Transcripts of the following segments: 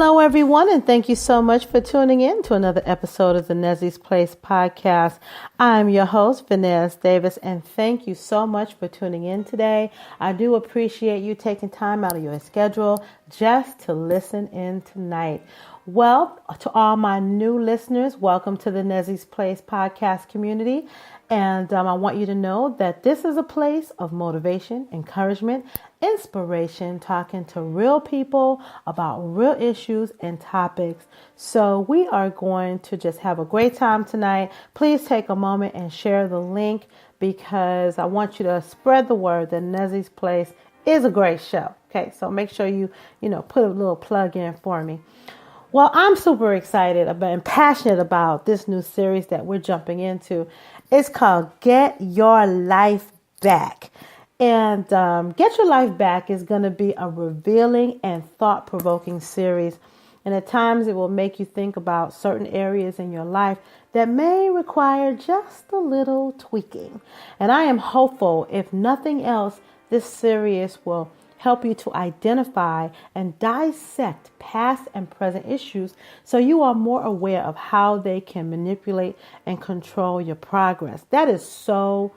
Hello, everyone, and thank you so much for tuning in to another episode of the Nezzy's Place podcast. I'm your host, Vanessa Davis, and thank you so much for tuning in today. I do appreciate you taking time out of your schedule just to listen in tonight. Well, to all my new listeners, welcome to the Nezzy's Place podcast community. And I want you to know that this is a place of motivation, encouragement, inspiration, talking to real people about real issues and topics. So we are going to just have a great time tonight. Please take a moment and share the link because I want you to spread the word that Nezzy's Place is a great show. Okay, so make sure you put a little plug in for me. Well, I'm super excited about and passionate about this new series that we're jumping into. It's called Get Your Life Back. And Get Your Life Back is going to be a revealing and thought-provoking series. And at times it will make you think about certain areas in your life that may require just a little tweaking. And I am hopeful, if nothing else, this series will help you to identify and dissect past and present issues so you are more aware of how they can manipulate and control your progress. That is so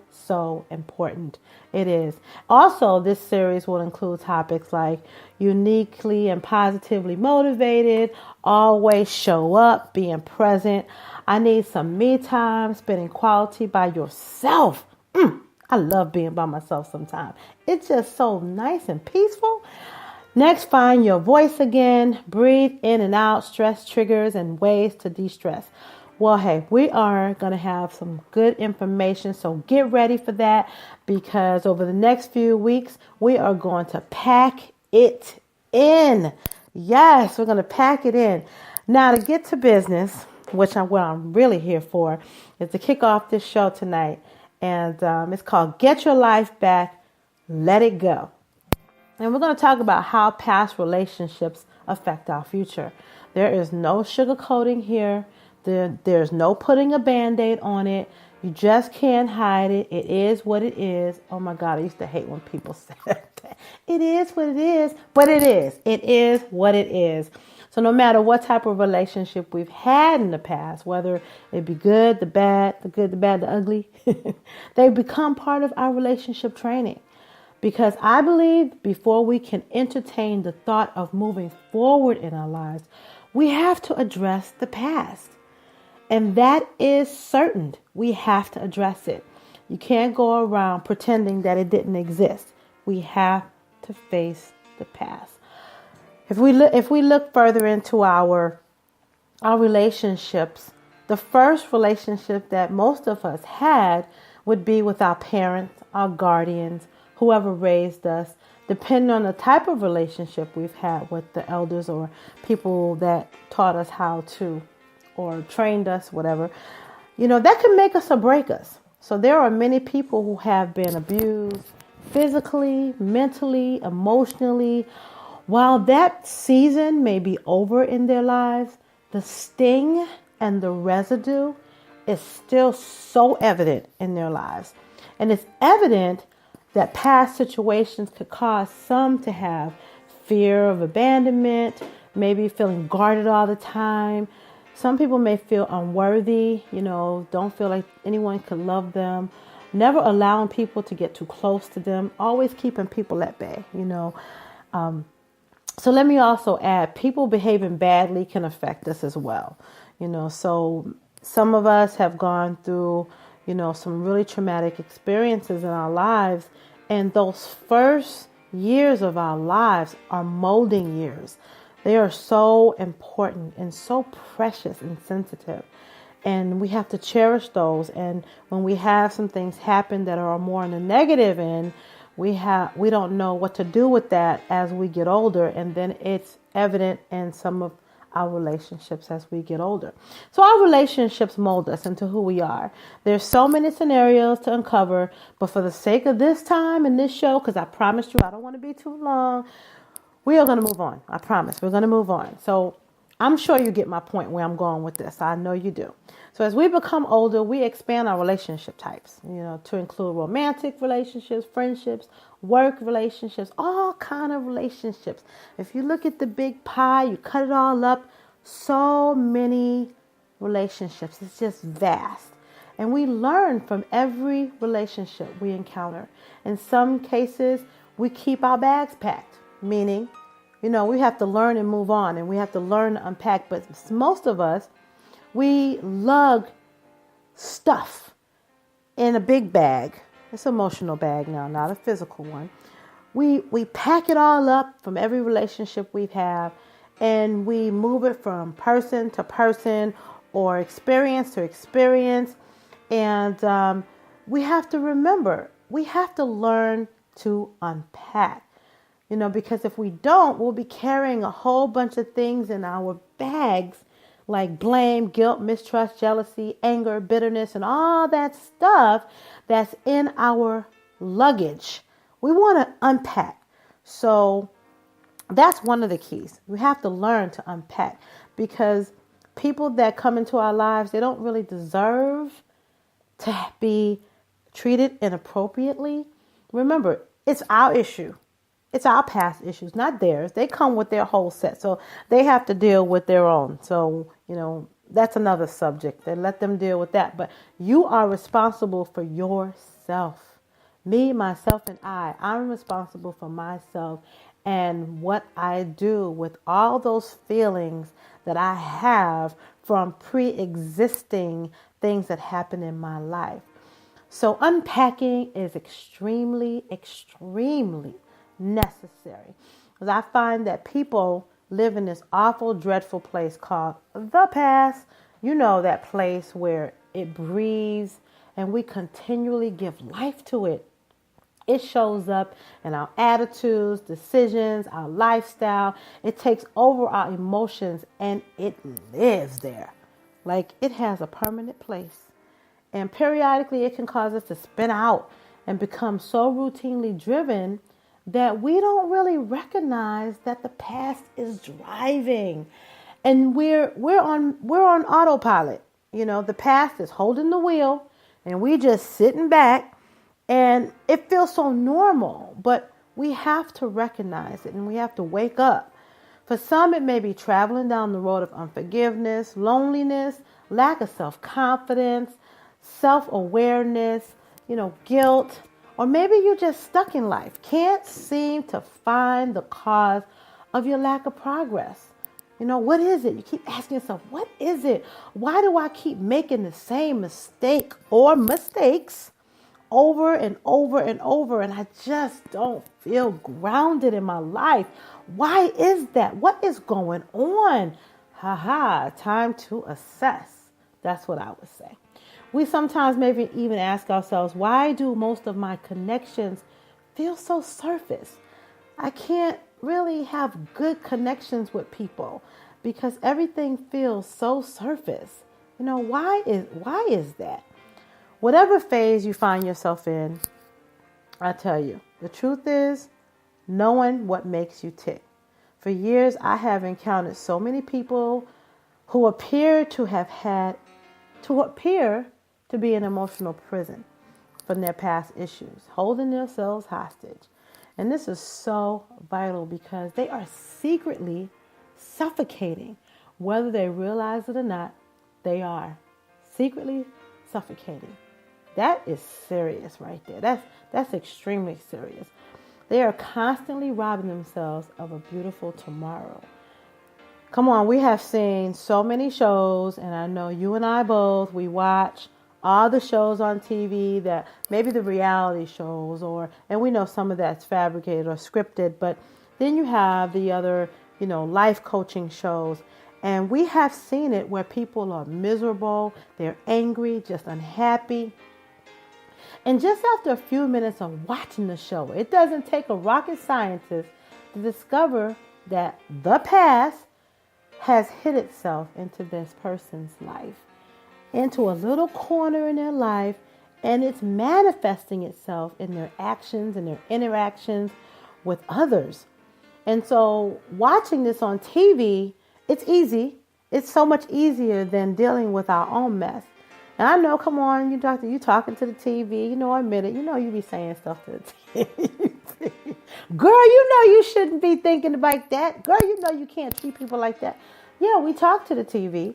important. It is. Also, this series will include topics like uniquely and positively motivated, always show up, being present. I need some me time, spending quality by yourself. I love being by myself sometimes. It's just so nice and peaceful. Next, find your voice again. Breathe in and out, stress triggers and ways to de-stress. Well, hey, we are going to have some good information, so get ready for that because over the next few weeks, we are going to pack it in. Yes, we're going to pack it in. Now, to get to business, what I'm really here for, is to kick off this show tonight. And it's called Get Your Life Back, Let It Go. And we're going to talk about how past relationships affect our future. There is no sugarcoating here. There's no putting a Band-Aid on it. You just can't hide it. It is what it is. Oh my God, I used to hate when people said that. It is what it is, but it is. It is what it is. So no matter what type of relationship we've had in the past, whether it be good, the bad, the ugly, they become part of our relationship training. Because I believe before we can entertain the thought of moving forward in our lives, we have to address the past. And that is certain. We have to address it. You can't go around pretending that it didn't exist. We have to face the past. If we look further into our relationships, the first relationship that most of us had would be with our parents, our guardians, whoever raised us, depending on the type of relationship we've had with the elders or people that taught us how to or trained us, whatever. That can make us or break us. So there are many people who have been abused physically, mentally, emotionally. While that season may be over in their lives, the sting and the residue is still so evident in their lives. And it's evident that past situations could cause some to have fear of abandonment, maybe feeling guarded all the time. Some people may feel unworthy, don't feel like anyone could love them, never allowing people to get too close to them, always keeping people at bay, So let me also add, people behaving badly can affect us as well. So some of us have gone through, some really traumatic experiences in our lives. And those first years of our lives are molding years. They are so important and so precious and sensitive. And we have to cherish those. And when we have some things happen that are more on the negative end, we don't know what to do with that as we get older, and then it's evident in some of our relationships as we get older. So our relationships mold us into who we are. There's so many scenarios to uncover, but for the sake of this time in this show, because I promised you I don't want to be too long, we are going to move on. I promise we're going to move on. So I'm sure you get my point where I'm going with this. I know you do. So as we become older, we expand our relationship types, to include romantic relationships, friendships, work relationships, all kind of relationships. If you look at the big pie, you cut it all up, so many relationships. It's just vast. And we learn from every relationship we encounter. In some cases, we keep our bags packed, meaning we have to learn and move on, and we have to learn to unpack. But most of us, we lug stuff in a big bag. It's an emotional bag now, not a physical one. We pack it all up from every relationship we've had, and we move it from person to person or experience to experience. And we have to remember, we have to learn to unpack. Because if we don't, we'll be carrying a whole bunch of things in our bags like blame, guilt, mistrust, jealousy, anger, bitterness, and all that stuff that's in our luggage. We want to unpack. So that's one of the keys. We have to learn to unpack, because people that come into our lives, they don't really deserve to be treated inappropriately. Remember, it's our issue. It's our past issues, not theirs. They come with their whole set, so they have to deal with their own. So, that's another subject, and let them deal with that. But you are responsible for yourself. Me, myself, and I'm responsible for myself and what I do with all those feelings that I have from pre-existing things that happen in my life. So unpacking is extremely, extremely necessary, because I find that people live in this awful, dreadful place called the past. That place where it breathes and we continually give life to it. It shows up in our attitudes, decisions, our lifestyle. It takes over our emotions, and it lives there. Like it has a permanent place. And periodically it can cause us to spin out and become so routinely driven that we don't really recognize that the past is driving, and we're on autopilot. The past is holding the wheel, and we just sitting back, and it feels so normal. But we have to recognize it, and we have to wake up. For some, it may be traveling down the road of unforgiveness, loneliness, lack of self-confidence, self-awareness, guilt. Or maybe you're just stuck in life, can't seem to find the cause of your lack of progress. What is it? You keep asking yourself, what is it? Why do I keep making the same mistake or mistakes over and over and over, and I just don't feel grounded in my life? Why is that? What is going on? Time to assess. That's what I would say. We sometimes maybe even ask ourselves, why do most of my connections feel so surface? I can't really have good connections with people because everything feels so surface. Why is that? Whatever phase you find yourself in, I tell you, the truth is knowing what makes you tick. For years, I have encountered so many people who appear to be in emotional prison from their past issues, holding themselves hostage. And this is so vital because they are secretly suffocating. Whether they realize it or not, they are secretly suffocating. That is serious right there. That's extremely serious. They are constantly robbing themselves of a beautiful tomorrow. Come on, we have seen so many shows, and I know you and I both, we watch all the shows on TV, that maybe the reality shows, and we know some of that's fabricated or scripted, but then you have the other, life coaching shows. And we have seen it where people are miserable, they're angry, just unhappy. And just after a few minutes of watching the show, it doesn't take a rocket scientist to discover that the past has hid itself into this person's life, into a little corner in their life, and it's manifesting itself in their actions and their interactions with others. And so watching this on TV, It's easy. It's so much easier than dealing with our own mess. And I know, come on, you doctor, you talking to the TV, admit it. You be saying stuff to the TV. Girl, you shouldn't be thinking like that. Girl, you can't treat people like that. Yeah, we talk to the TV,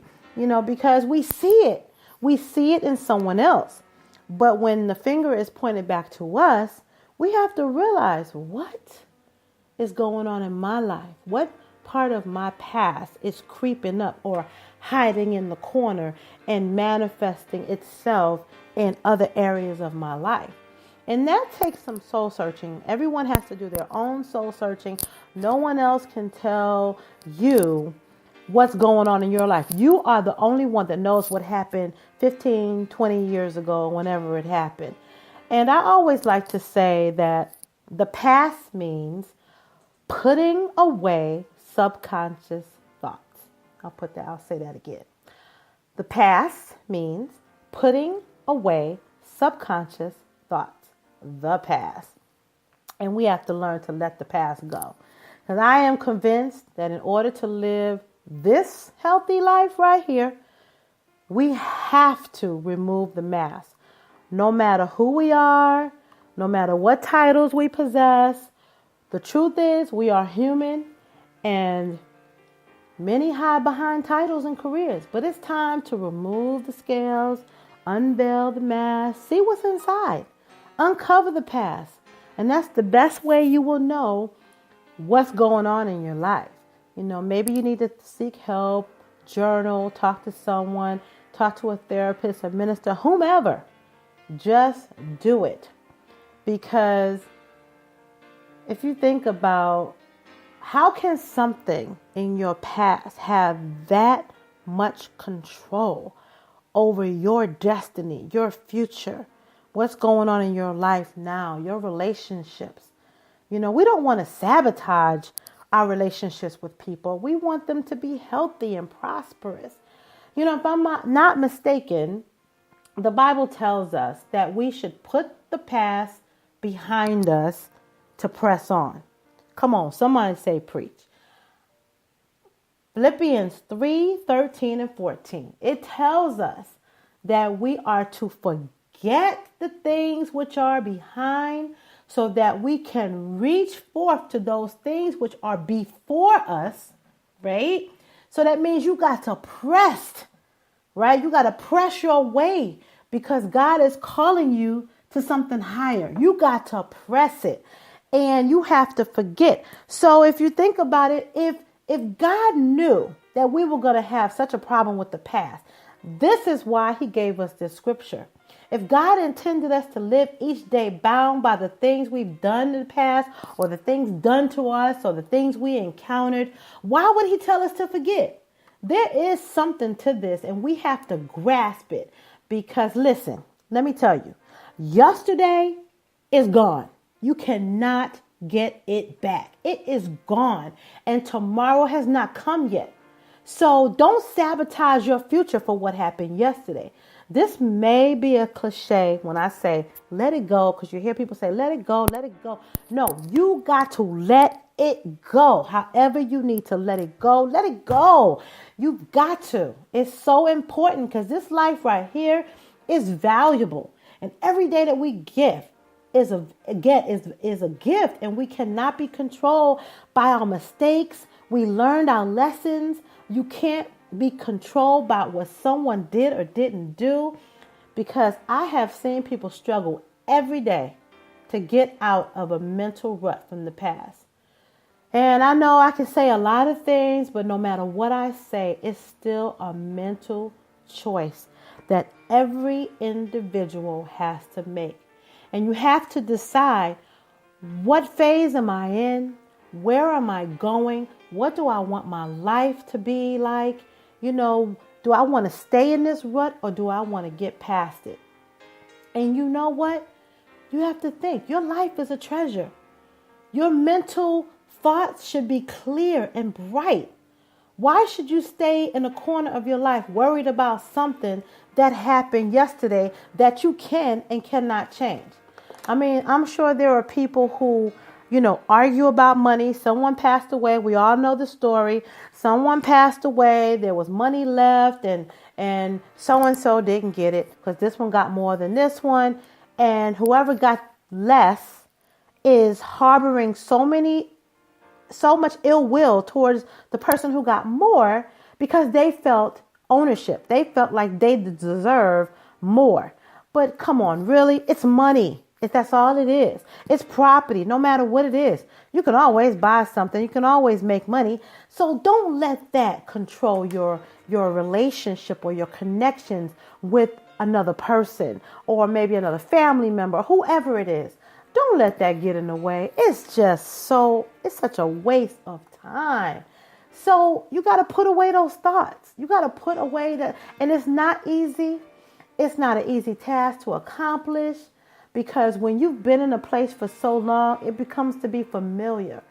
because we see it. We see it in someone else. But when the finger is pointed back to us, we have to realize what is going on in my life. What part of my past is creeping up or hiding in the corner and manifesting itself in other areas of my life. And that takes some soul searching. Everyone has to do their own soul searching. No one else can tell you what's going on in your life. You are the only one that knows what happened 15, 20 years ago, whenever it happened. And I always like to say that the past means putting away subconscious thoughts. I'll say that again. The past means putting away subconscious thoughts. The past. And we have to learn to let the past go. Because I am convinced that in order to live this healthy life right here, we have to remove the mask. No matter who we are, no matter what titles we possess, the truth is we are human, and many hide behind titles and careers. But it's time to remove the scales, unveil the mask, see what's inside, uncover the past. And that's the best way you will know what's going on in your life. Maybe you need to seek help, journal, talk to someone, talk to a therapist, a minister, whomever. Just do it. Because if you think about how can something in your past have that much control over your destiny, your future, what's going on in your life now, your relationships? We don't want to sabotage our relationships with people. We want them to be healthy and prosperous. If I'm not mistaken, the Bible tells us that we should put the past behind us to press on. Come on, somebody say preach. Philippians 3:13 and 14. It tells us that we are to forget the things which are behind so that we can reach forth to those things which are before us, right? So that means you got to press, right? You got to press your way because God is calling you to something higher. You got to press it and you have to forget. So if you think about it, if God knew that we were going to have such a problem with the past, this is why he gave us this scripture. If God intended us to live each day bound by the things we've done in the past or the things done to us or the things we encountered, why would he tell us to forget? There is something to this and we have to grasp it because listen, let me tell you, yesterday is gone. You cannot get it back. It is gone and tomorrow has not come yet. So don't sabotage your future for what happened yesterday. This may be a cliche when I say let it go, because you hear people say let it go, let it go. No, you got to let it go. However you need to let it go, let it go. You've got to. It's so important because this life right here is valuable. And every day that we give is a gift, and we cannot be controlled by our mistakes. We learned our lessons. You can't be controlled by what someone did or didn't do, because I have seen people struggle every day to get out of a mental rut from the past. And I know I can say a lot of things, but no matter what I say, it's still a mental choice that every individual has to make. And you have to decide, what phase am I in? Where am I going? What do I want my life to be like? Do I want to stay in this rut or do I want to get past it? And you know what? You have to think. Your life is a treasure. Your mental thoughts should be clear and bright. Why should you stay in a corner of your life worried about something that happened yesterday that you can and cannot change? I mean, I'm sure there are people who argue about money. Someone passed away. We all know the story. Someone passed away. There was money left and so-and-so didn't get it because this one got more than this one. And whoever got less is harboring so much ill will towards the person who got more because they felt ownership. They felt like they deserve more. But come on, really? It's money. If that's all it is. It's property, no matter what it is. You can always buy something. You can always make money. So don't let that control your relationship or your connections with another person or maybe another family member, whoever it is. Don't let that get in the way. It's such a waste of time. So you got to put away those thoughts. You got to put away that. And it's not easy. It's not an easy task to accomplish because when you've been in a place for so long, it becomes to be familiar.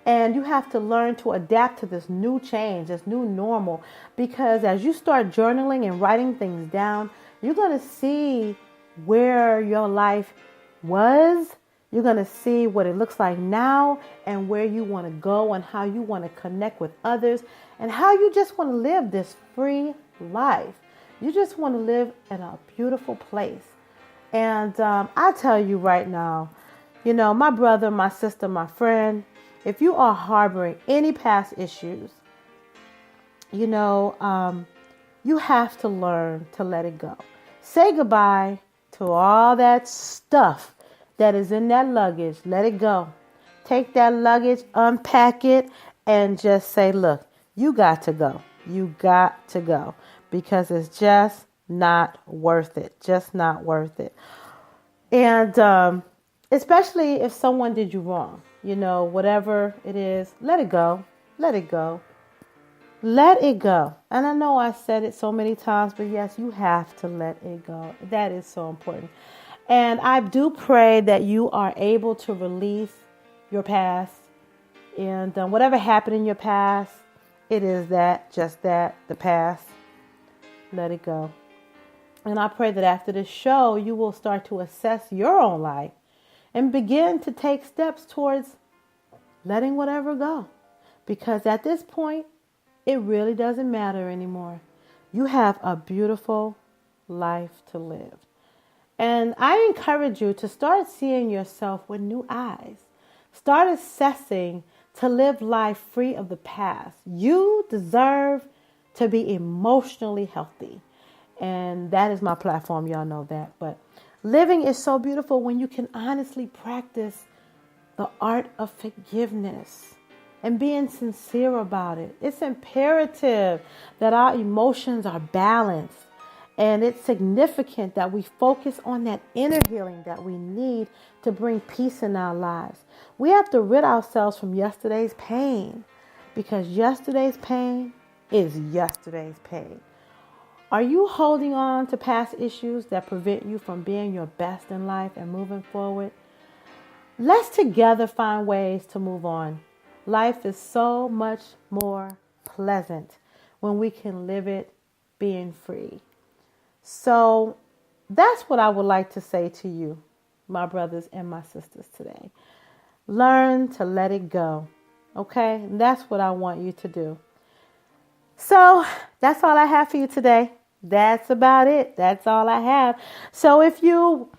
And you have to learn to adapt to this new change, this new normal. Because as you start journaling and writing things down, you're going to see where your life was. You're going to see what it looks like now and where you want to go and how you want to connect with others and how you just want to live this free life. You just want to live in a beautiful place. And I tell you right now, my brother, my sister, my friend, if you are harboring any past issues, you have to learn to let it go. Say goodbye to all that stuff that is in that luggage. Let it go. Take that luggage, unpack it, and just say, look, you got to go. You got to go because it's just not worth it. Just not worth it. And especially if someone did you wrong, whatever it is, let it go. Let it go. Let it go. And I know I said it so many times, but yes, you have to let it go. That is so important. And I do pray that you are able to release your past. And whatever happened in your past, it is the past. Let it go. And I pray that after this show, you will start to assess your own life and begin to take steps towards letting whatever go. Because at this point, it really doesn't matter anymore. You have a beautiful life to live. And I encourage you to start seeing yourself with new eyes. Start assessing to live life free of the past. You deserve to be emotionally healthy. And that is my platform. Y'all know that. But living is so beautiful when you can honestly practice the art of forgiveness and being sincere about it. It's imperative that our emotions are balanced. And it's significant that we focus on that inner healing that we need to bring peace in our lives. We have to rid ourselves from yesterday's pain because yesterday's pain is yesterday's pain. Are you holding on to past issues that prevent you from being your best in life and moving forward? Let's together find ways to move on. Life is so much more pleasant when we can live it being free. So that's what I would like to say to you, my brothers and my sisters today. Learn to let it go. Okay? And that's what I want you to do. So that's all I have for you today. That's about it. That's all I have. So if you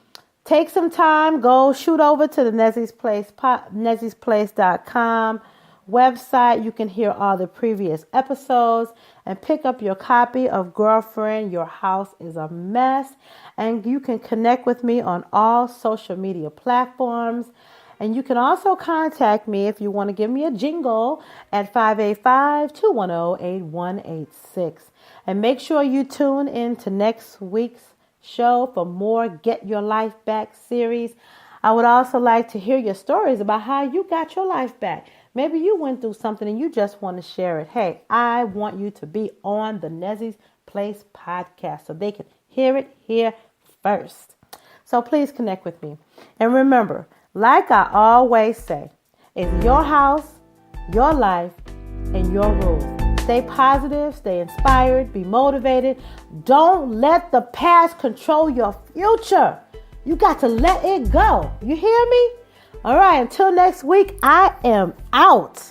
take some time, go shoot over to the Nezzy's Place, nezzy'splace.com website. You can hear all the previous episodes and pick up your copy of Girlfriend, Your House is a Mess. And you can connect with me on all social media platforms. And you can also contact me if you want to give me a jingle at 585-210-8186. And make sure you tune in to next week's show for more Get Your Life Back series. I would also like to hear your stories about how you got your life back. Maybe you went through something and you just want to share it. Hey, I want you to be on the Nezzy's Place podcast so they can hear it here first. So please connect with me. And remember, like I always say, it's your house, your life, and your rules. Stay positive, stay inspired, be motivated. Don't let the past control your future. You got to let it go. You hear me? All right, until next week, I am out.